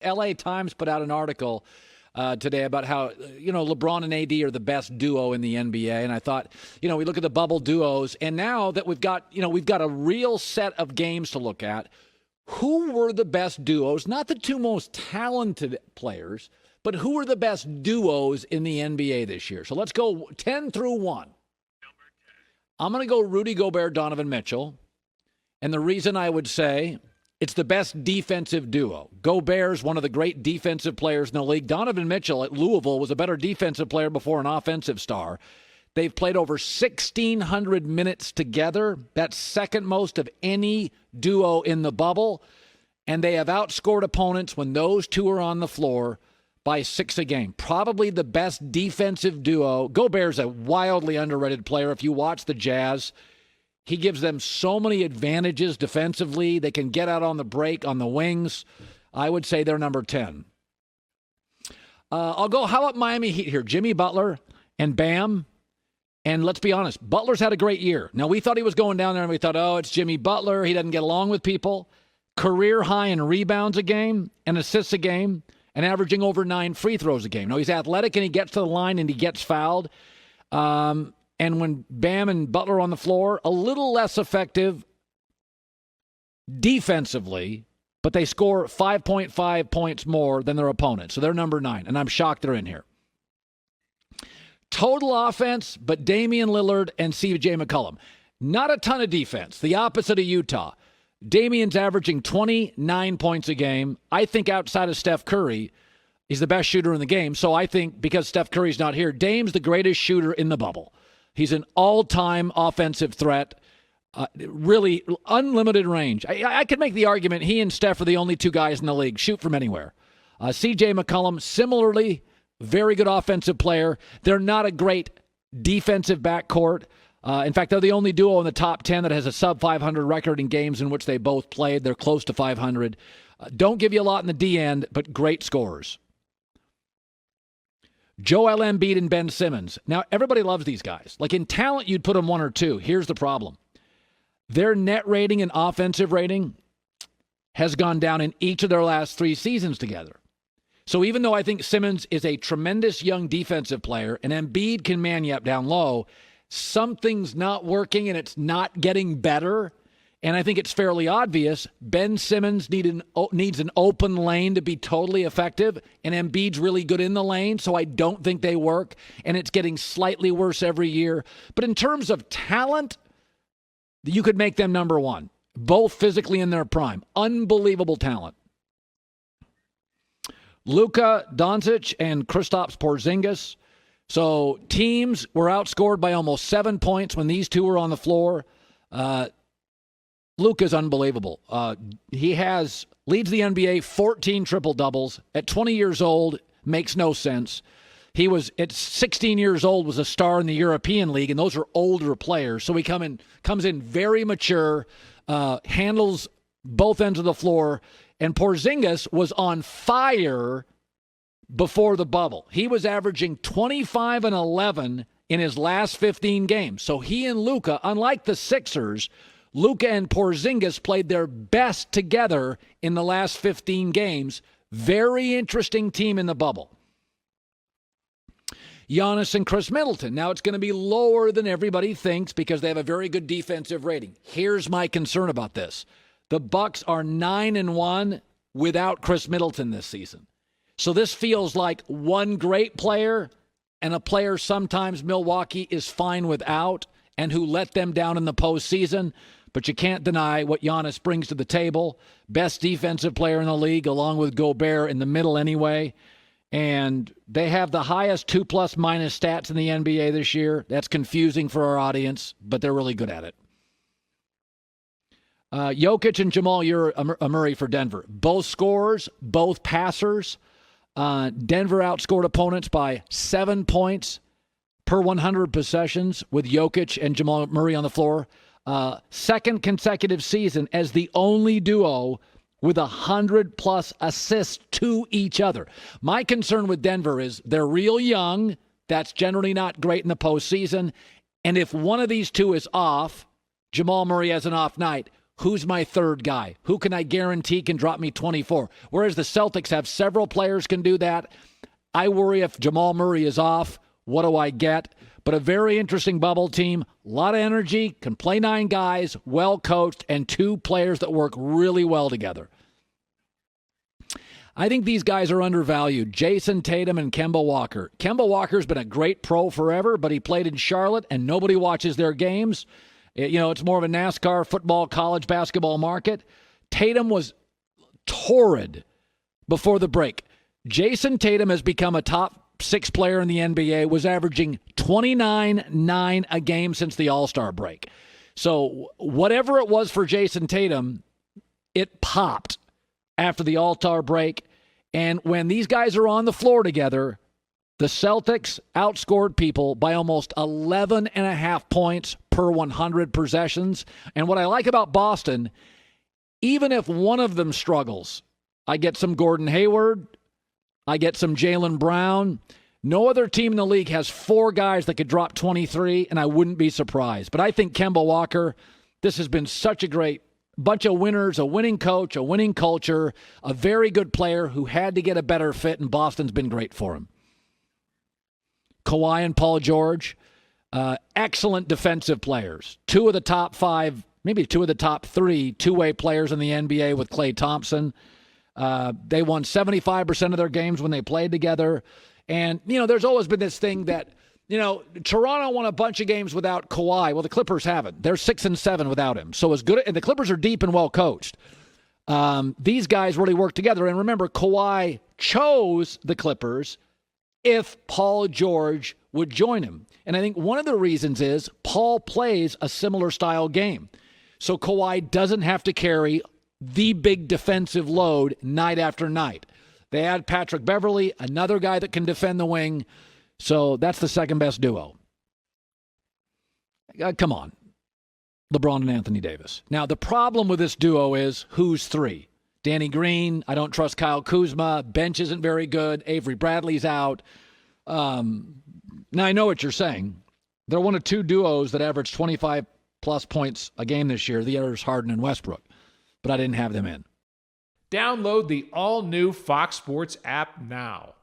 LA Times put out an article today about how, LeBron and AD are the best duo in the NBA. And I thought, we look at the bubble duos, and now that we've got a real set of games to look at, who were the best duos, not the two most talented players, but who were the best duos in the NBA this year? So let's go 10 through 1. I'm going to go Rudy Gobert, Donovan Mitchell. And the reason I would say it's the best defensive duo. Gobert's one of the great defensive players in the league. Donovan Mitchell at Louisville was a better defensive player before an offensive star. They've played over 1,600 minutes together. That's second most of any duo in the bubble. And they have outscored opponents when those two are on the floor by 6 a game. Probably the best defensive duo. Gobert's a wildly underrated player. If you watch the Jazz, he gives them so many advantages defensively. They can get out on the break on the wings. I would say they're number 10. I'll go, how about Miami Heat here? Jimmy Butler and Bam. And let's be honest, Butler's had a great year. Now, we thought he was going down there, and we thought, it's Jimmy Butler. He doesn't get along with people. Career high in rebounds a game and assists a game and averaging over 9 free throws a game. Now, he's athletic, and he gets to the line, and he gets fouled. And when Bam and Butler are on the floor, a little less effective defensively, but they score 5.5 points more than their opponent. So they're number 9, and I'm shocked they're in here. Total offense, but Damian Lillard and C.J. McCollum. Not a ton of defense. The opposite of Utah. Damian's averaging 29 points a game. I think outside of Steph Curry, he's the best shooter in the game. So I think because Steph Curry's not here, Dame's the greatest shooter in the bubble. He's an all-time offensive threat. Really unlimited range. I could make the argument he and Steph are the only two guys in the league. Shoot from anywhere. C.J. McCollum, similarly, very good offensive player. They're not a great defensive backcourt. In fact, they're the only duo in the top 10 that has a sub-500 record in games in which they both played. They're close to 500. Don't give you a lot in the D end, but great scorers. Joel Embiid and Ben Simmons. Now, everybody loves these guys. Like in talent, you'd put them 1 or 2. Here's the problem. Their net rating and offensive rating has gone down in each of their last 3 seasons together. So even though I think Simmons is a tremendous young defensive player and Embiid can man you up down low, something's not working and it's not getting better. And I think it's fairly obvious. Ben Simmons needs an open lane to be totally effective, and Embiid's really good in the lane, so I don't think they work, and it's getting slightly worse every year. But in terms of talent, you could make them number 1, both physically in their prime. Unbelievable talent. Luka Doncic and Kristaps Porzingis. So teams were outscored by almost 7 points when these two were on the floor. Luka's unbelievable. He leads the NBA 14 triple-doubles. At 20 years old, makes no sense. He was, at 16 years old, was a star in the European League, and those are older players. So he comes in very mature, handles both ends of the floor, and Porzingis was on fire before the bubble. He was averaging 25 and 11 in his last 15 games. So he and Luka, unlike the Sixers, Luka and Porzingis played their best together in the last 15 games. Very interesting team in the bubble. Giannis and Chris Middleton. Now it's going to be lower than everybody thinks because they have a very good defensive rating. Here's my concern about this. The Bucks are 9-1 without Chris Middleton this season. So this feels like one great player and a player sometimes Milwaukee is fine without and who let them down in the postseason. But you can't deny what Giannis brings to the table. Best defensive player in the league, along with Gobert in the middle anyway. And they have the highest 2+ minus stats in the NBA this year. That's confusing for our audience, but they're really good at it. Jokic and Jamal Murray for Denver. Both scorers, both passers. Denver outscored opponents by 7 points per 100 possessions with Jokic and Jamal Murray on the floor. Second consecutive season as the only duo with 100+ assists to each other. My concern with Denver is they're real young. That's generally not great in the postseason. And if one of these two is off, Jamal Murray has an off night, who's my third guy? Who can I guarantee can drop me 24? Whereas the Celtics have several players can do that. I worry if Jamal Murray is off, what do I get? But a very interesting bubble team, a lot of energy, can play 9 guys, well coached, and 2 players that work really well together. I think these guys are undervalued. Jason Tatum and Kemba Walker. Kemba Walker's been a great pro forever, but he played in Charlotte, and nobody watches their games. It's more of a NASCAR, football, college basketball market. Tatum was torrid before the break. Jason Tatum has become a top 6 player in the NBA, was averaging 29-9 a game since the All-Star break. So whatever it was for Jason Tatum, it popped after the All-Star break. And when these guys are on the floor together, the Celtics outscored people by almost 11.5 points per 100 possessions. And what I like about Boston, even if one of them struggles, I get some Gordon Hayward, I get some Jaylen Brown. No other team in the league has 4 guys that could drop 23, and I wouldn't be surprised. But I think Kemba Walker, this has been such a great bunch of winners, a winning coach, a winning culture, a very good player who had to get a better fit, and Boston's been great for him. Kawhi and Paul George, excellent defensive players. 2 of the top 5, maybe 2 of the top 3 two-way players in the NBA with Klay Thompson. They won 75% of their games when they played together. And, there's always been this thing that, Toronto won a bunch of games without Kawhi. Well, the Clippers haven't. They're 6-7 without him. So as good, and the Clippers are deep and well coached. These guys really work together. And remember, Kawhi chose the Clippers if Paul George would join him. And I think one of the reasons is Paul plays a similar style game. So Kawhi doesn't have to carry the big defensive load night after night. They add Patrick Beverley, another guy that can defend the wing. So that's the second best duo. Come on. LeBron and Anthony Davis. Now, the problem with this duo is who's 3? Danny Green, I don't trust Kyle Kuzma. Bench isn't very good. Avery Bradley's out. Now, I know what you're saying. They're one of 2 duos that averaged 25-plus points a game this year. The other is Harden and Westbrook. But I didn't have them in. Download the all-new Fox Sports app now.